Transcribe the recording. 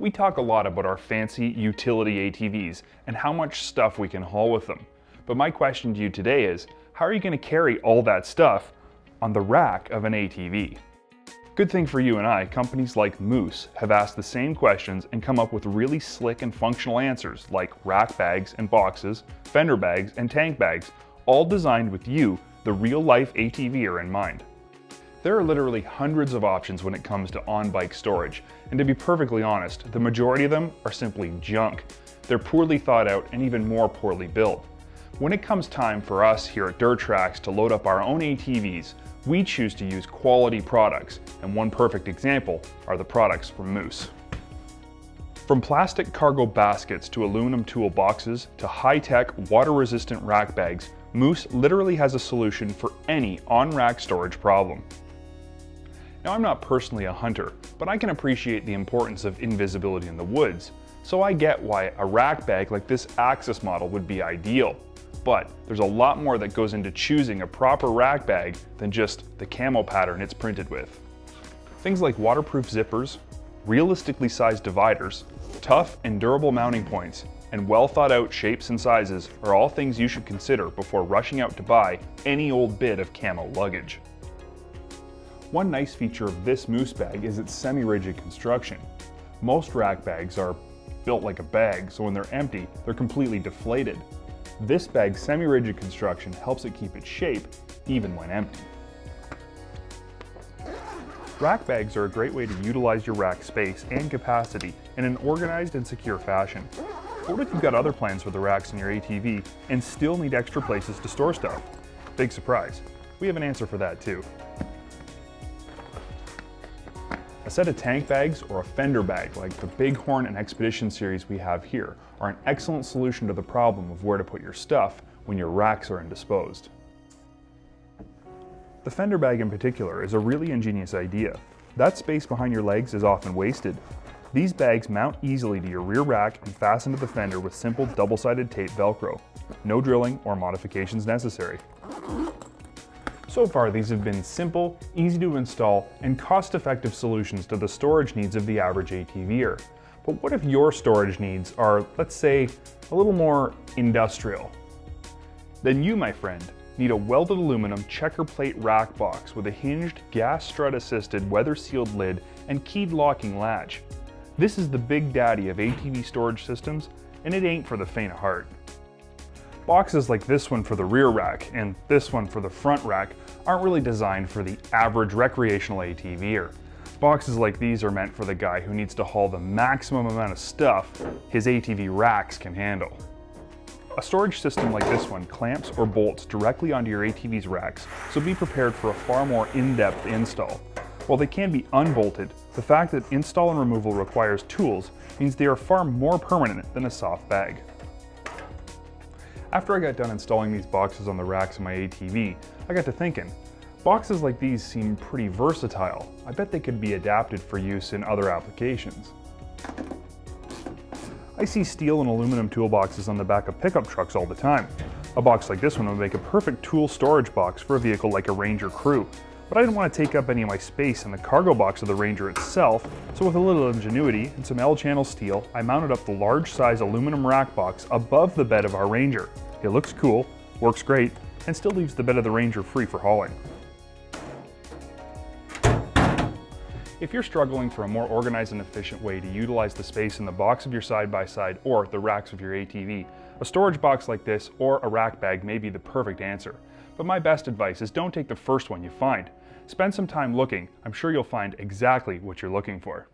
We talk a lot about our fancy utility ATVs and how much stuff we can haul with them. But my question to you today is, how are you going to carry all that stuff on the rack of an ATV? Good thing for you and I, companies like Moose have asked the same questions and come up with really slick and functional answers like rack bags and boxes, fender bags and tank bags, all designed with you, the real-life ATVer, in mind. There are literally hundreds of options when it comes to on-bike storage, and to be perfectly honest, the majority of them are simply junk. They're poorly thought out and even more poorly built. When it comes time for us here at Trax to load up our own ATVs, we choose to use quality products, and one perfect example are the products from Moose. From plastic cargo baskets to aluminum toolboxes to high-tech water-resistant rack bags, Moose literally has a solution for any on-rack storage problem. Now, I'm not personally a hunter, but I can appreciate the importance of invisibility in the woods, so I get why a rack bag like this Axis model would be ideal. But there's a lot more that goes into choosing a proper rack bag than just the camo pattern it's printed with. Things like waterproof zippers, realistically sized dividers, tough and durable mounting points, and well thought out shapes and sizes are all things you should consider before rushing out to buy any old bit of camo luggage. One nice feature of this Moose bag is its semi-rigid construction. Most rack bags are built like a bag, so when they're empty, they're completely deflated. This bag's semi-rigid construction helps it keep its shape even when empty. Rack bags are a great way to utilize your rack space and capacity in an organized and secure fashion. What if you've got other plans for the racks in your ATV and still need extra places to store stuff? Big surprise, we have an answer for that too. A set of tank bags or a fender bag like the Bighorn and Expedition series we have here are an excellent solution to the problem of where to put your stuff when your racks are indisposed. The fender bag in particular is a really ingenious idea. That space behind your legs is often wasted. These bags mount easily to your rear rack and fasten to the fender with simple double-sided tape Velcro. No drilling or modifications necessary. So far, these have been simple, easy to install, and cost-effective solutions to the storage needs of the average ATVer. But what if your storage needs are, let's say, a little more industrial? Then you, my friend, need a welded aluminum checker plate rack box with a hinged, gas strut-assisted, weather-sealed lid and keyed locking latch. This is the big daddy of ATV storage systems, and it ain't for the faint of heart. Boxes like this one for the rear rack and this one for the front rack aren't really designed for the average recreational ATVer. Boxes like these are meant for the guy who needs to haul the maximum amount of stuff his ATV racks can handle. A storage system like this one clamps or bolts directly onto your ATV's racks, so be prepared for a far more in-depth install. While they can be unbolted, the fact that install and removal requires tools means they are far more permanent than a soft bag. After I got done installing these boxes on the racks of my ATV, I got to thinking, boxes like these seem pretty versatile. I bet they could be adapted for use in other applications. I see steel and aluminum toolboxes on the back of pickup trucks all the time. A box like this one would make a perfect tool storage box for a vehicle like a Ranger Crew. But I didn't want to take up any of my space in the cargo box of the Ranger itself, so with a little ingenuity and some L-channel steel, I mounted up the large size aluminum rack box above the bed of our Ranger. It looks cool, works great, and still leaves the bed of the Ranger free for hauling. If you're struggling for a more organized and efficient way to utilize the space in the box of your side-by-side or the racks of your ATV, a storage box like this or a rack bag may be the perfect answer. But my best advice is don't take the first one you find. Spend some time looking. I'm sure you'll find exactly what you're looking for.